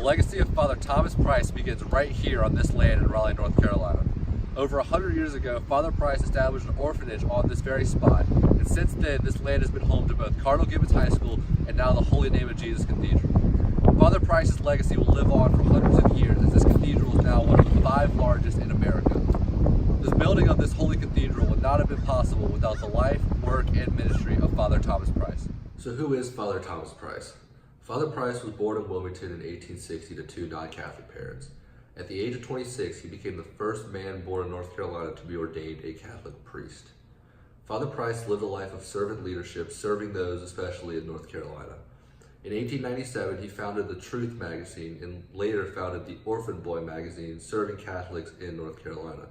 The legacy of Father Thomas Price begins right here on this land in Raleigh, North Carolina. Over 100 years ago, Father Price established an orphanage on this very spot, and since then, this land has been home to both Cardinal Gibbons High School and now the Holy Name of Jesus Cathedral. Father Price's legacy will live on for hundreds of years, as this cathedral is now one of the 5 largest in America. This building of this holy cathedral would not have been possible without the life, work, and ministry of Father Thomas Price. So who is Father Thomas Price? Father Price was born in Wilmington in 1860 to 2 non-Catholic parents. At the age of 26, he became the first man born in North Carolina to be ordained a Catholic priest. Father Price lived a life of servant leadership, serving those especially in North Carolina. In 1897, he founded the Truth magazine and later founded the Orphan Boy magazine, serving Catholics in North Carolina.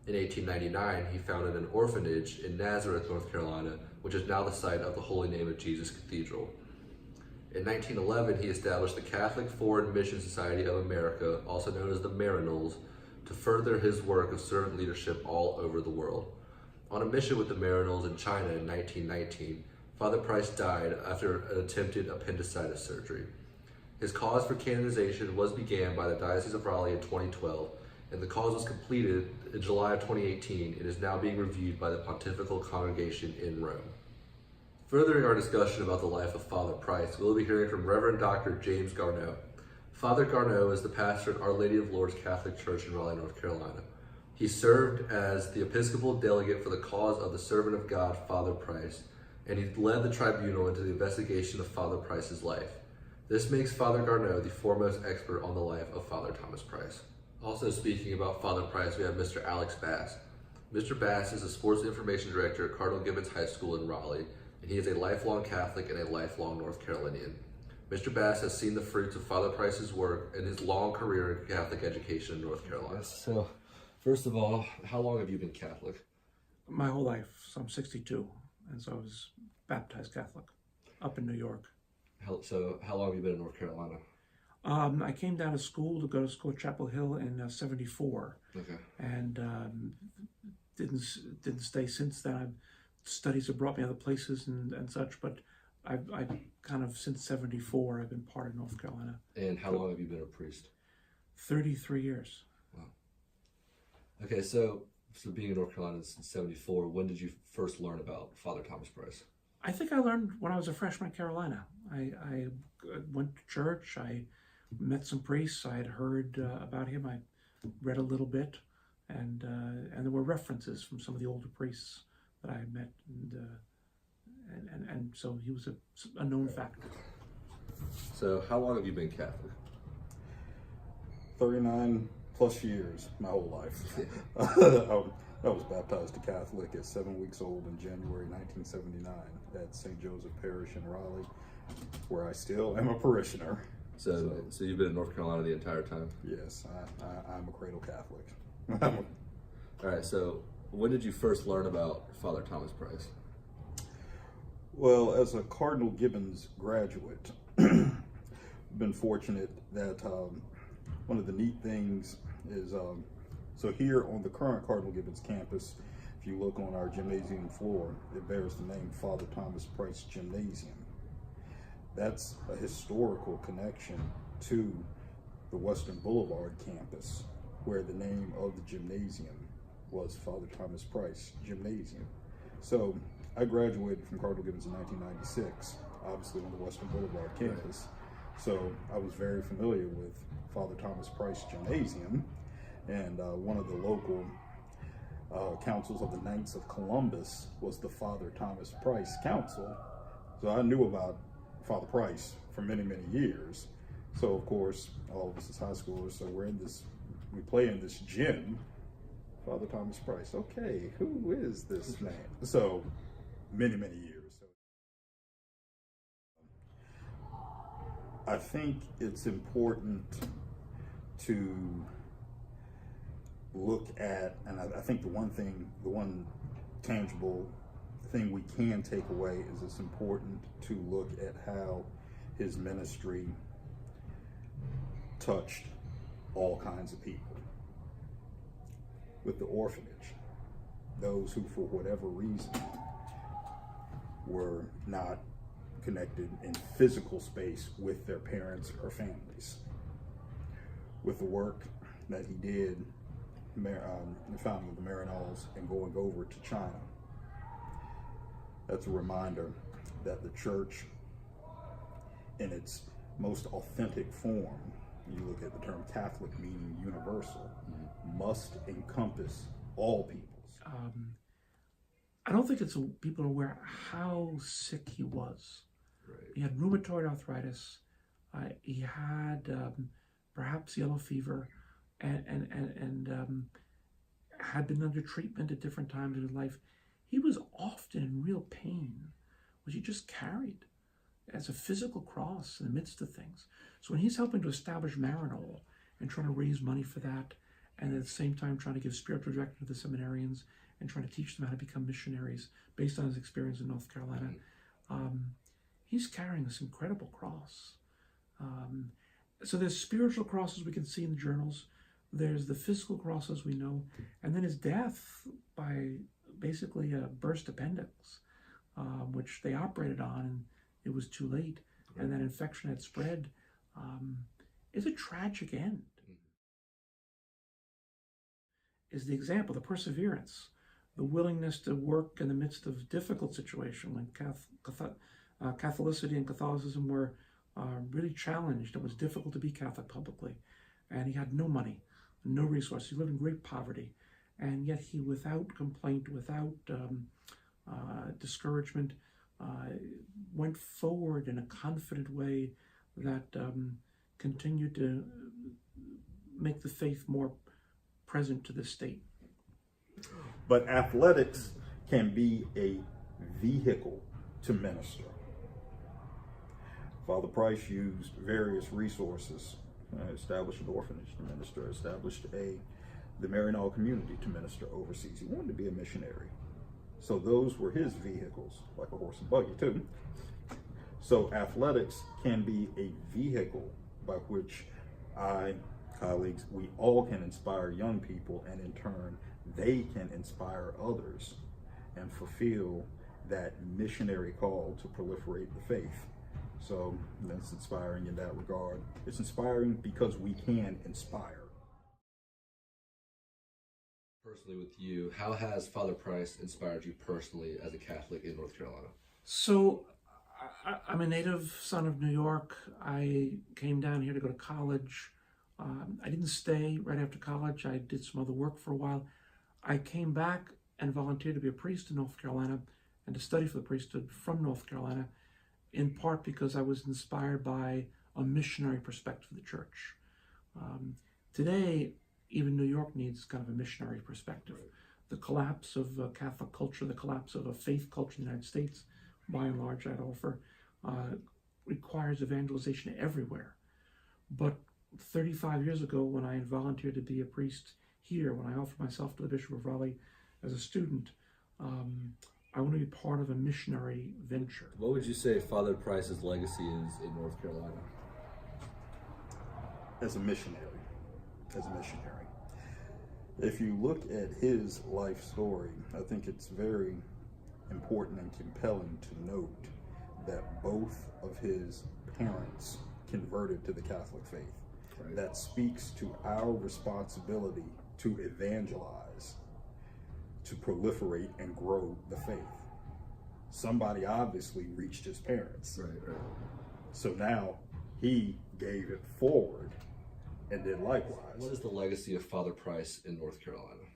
In 1899, he founded an orphanage in Nazareth, North Carolina, which is now the site of the Holy Name of Jesus Cathedral. In 1911, he established the Catholic Foreign Mission Society of America, also known as the Maryknolls, to further his work of servant leadership all over the world. On a mission with the Maryknolls in China in 1919, Father Price died after an attempted appendicitis surgery. His cause for canonization was began by the Diocese of Raleigh in 2012, and the cause was completed in July of 2018 and is now being reviewed by the Pontifical Congregation in Rome. Furthering our discussion about the life of Father Price, we'll be hearing from Reverend Dr. James Garneau. Father Garneau is the pastor at Our Lady of Lourdes Catholic Church in Raleigh, North Carolina. He served as the Episcopal delegate for the cause of the servant of God, Father Price, and he led the tribunal into the investigation of Father Price's life. This makes Father Garneau the foremost expert on the life of Father Thomas Price. Also speaking about Father Price, we have Mr. Alex Bass. Mr. Bass is a sports information director at Cardinal Gibbons High School in Raleigh, and he is a lifelong Catholic and a lifelong North Carolinian. Mr. Bass has seen the fruits of Father Price's work and his long career in Catholic education in North Carolina. So, first of all, how long have you been Catholic? My whole life, so I'm 62, and so I was baptized Catholic up in New York. So how long have you been in North Carolina? I came down to school to go to school at Chapel Hill in 74. Okay. And didn't stay since then. Studies have brought me other places and such, but I've kind of, since 74, I've been part of North Carolina. And how long have you been a priest? 33 years. Wow. Okay, so being in North Carolina since 74, when did you first learn about Father Thomas Price? I think I learned when I was a freshman at Carolina. I went to church, I met some priests, I had heard about him, I read a little bit, and there were references from some of the older priests that I had met, and so he was a known factor. So how long have you been Catholic? 39 plus years, my whole life. I was baptized a Catholic at 7 weeks old in January 1979 at St. Joseph Parish in Raleigh, where I still am a parishioner. So you've been in North Carolina the entire time? Yes, I'm a cradle Catholic. All right, so when did you first learn about Father Thomas Price? Well, as a Cardinal Gibbons graduate, been fortunate that one of the neat things is, so here on the current Cardinal Gibbons campus, if you look on our gymnasium floor, it bears the name Father Thomas Price Gymnasium. That's a historical connection to the Western Boulevard campus, where the name of the gymnasium was Father Thomas Price Gymnasium. So I graduated from Cardinal Gibbons in 1996, obviously on the Western Boulevard campus. So I was very familiar with Father Thomas Price Gymnasium, and one of the local councils of the Knights of Columbus was the Father Thomas Price Council. So I knew about Father Price for many, many years. So of course, all of us as high schoolers, so we play in this gym, Father Thomas Price. Okay, who is this man? So many, many years. I think it's important to look at, and I think the one tangible thing we can take away is it's important to look at how his ministry touched all kinds of people. With the orphanage, those who for whatever reason were not connected in physical space with their parents or families. with the work that he did, the founding of the Maryknolls and going over to China. That's a reminder that the church, in its most authentic form, you look at the term Catholic meaning universal, must encompass all peoples. I don't think people are aware how sick he was. Right. He had rheumatoid arthritis. He had perhaps yellow fever, and had been under treatment at different times in his life. He was often in real pain, which he just carried as a physical cross in the midst of things. So when he's helping to establish Maryknoll and trying to raise money for that, and at the same time trying to give spiritual direction to the seminarians and trying to teach them how to become missionaries based on his experience in North Carolina, he's carrying this incredible cross. So there's spiritual crosses we can see in the journals. There's the physical crosses we know, and then his death by basically a burst appendix, which they operated on, and it was too late, and that infection had spread. Is a tragic end. Is the example, the perseverance, the willingness to work in the midst of difficult situation when Catholicity and Catholicism were really challenged. It was difficult to be Catholic publicly, and he had no money, no resources. He lived in great poverty, and yet he, without complaint, without discouragement, went forward in a confident way that continued to make the faith more present to the state. But athletics can be a vehicle to minister. Father Price used various resources, established an orphanage to minister, established the Maryknoll community to minister overseas. He wanted to be a missionary. So those were his vehicles, like a horse and buggy too. So athletics can be a vehicle by which colleagues, we all can inspire young people, and in turn, they can inspire others and fulfill that missionary call to proliferate the faith. So that's inspiring in that regard. It's inspiring because we can inspire. Personally with you, how has Father Price inspired you personally as a Catholic in North Carolina? So I'm a native son of New York. I came down here to go to college. I didn't stay right after college. I did some other work for a while. I came back and volunteered to be a priest in North Carolina and to study for the priesthood from North Carolina, in part because I was inspired by a missionary perspective of the church. Today, even New York needs kind of a missionary perspective. The collapse of Catholic culture, the collapse of a faith culture in the United States, by and large, I'd offer, requires evangelization everywhere. But 35 years ago, when I volunteered to be a priest here, when I offered myself to the Bishop of Raleigh as a student, I want to be part of a missionary venture. What would you say Father Price's legacy is in North Carolina? As a missionary. If you look at his life story, I think it's very important and compelling to note that both of his parents converted to the Catholic faith. Right. That speaks to our responsibility to evangelize, to proliferate and grow the faith. Somebody obviously reached his parents. Right. So now he gave it forward and did likewise. What is the legacy of Father Price in North Carolina?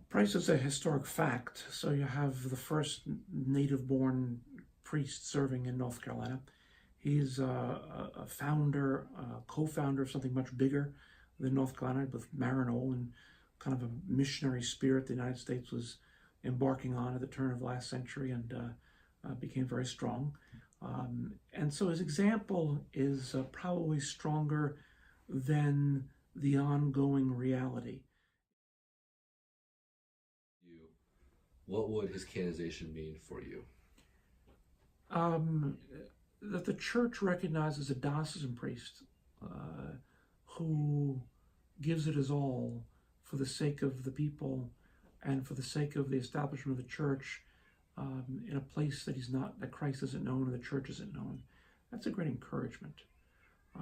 Price is a historic fact. So you have the first native-born priest serving in North Carolina. He's a founder, co-founder of something much bigger than North Carolina, with Maryknoll, and kind of a missionary spirit the United States was embarking on at the turn of last century, and became very strong. And so his example is probably stronger than the ongoing reality. What would his canonization mean for you? That the church recognizes a diocesan priest who gives it his all for the sake of the people and for the sake of the establishment of the church in a place that that Christ isn't known and the church isn't known. That's a great encouragement.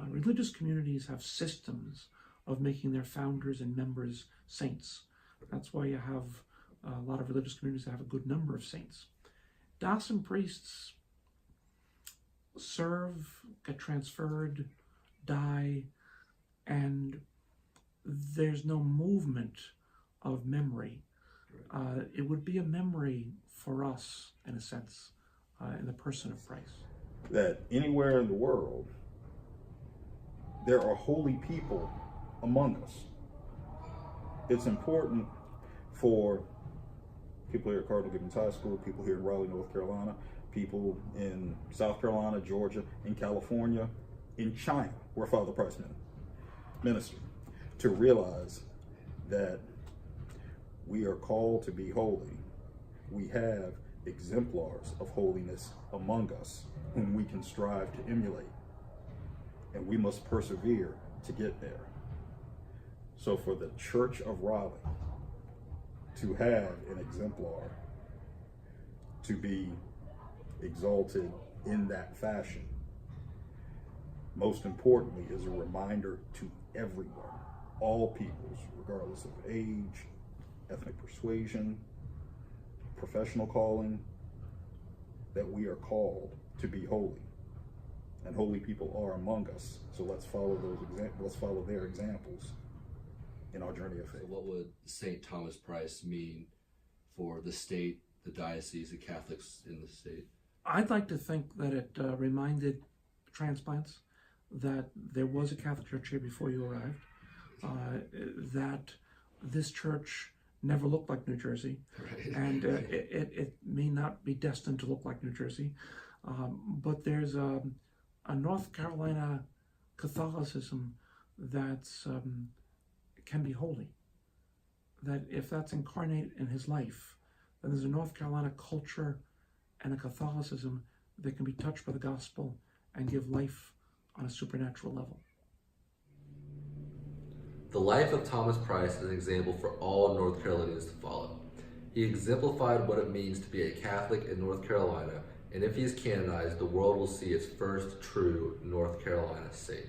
Religious communities have systems of making their founders and members saints. That's why you have a lot of religious communities that have a good number of saints. Diocesan priests serve, get transferred, die, and there's no movement of memory. It would be a memory for us, in a sense, in the person of Price. That anywhere in the world, there are holy people among us. It's important for people here at Cardinal Gibbons High School, people here in Raleigh, North Carolina, people in South Carolina, Georgia, in California, in China, where Father Price ministered, to realize that we are called to be holy. We have exemplars of holiness among us whom we can strive to emulate, and we must persevere to get there. So for the Church of Raleigh to have an exemplar, to be exalted in that fashion, most importantly, is a reminder to everyone, all peoples, regardless of age, ethnic persuasion, professional calling, that we are called to be holy, and holy people are among us. So let's follow let's follow their examples in our journey of faith. So what would St. Thomas Price mean for the state, the diocese, the Catholics in the state? I'd like to think that it reminded transplants that there was a Catholic Church here before you arrived, that this church never looked like New Jersey, Right. and it may not be destined to look like New Jersey, but there's a North Carolina Catholicism that's can be holy. That if that's incarnate in his life, then there's a North Carolina culture and a Catholicism that can be touched by the gospel and give life on a supernatural level. The life of Thomas Price is an example for all North Carolinians to follow. He exemplified what it means to be a Catholic in North Carolina, and if he is canonized, the world will see its first true North Carolina saint.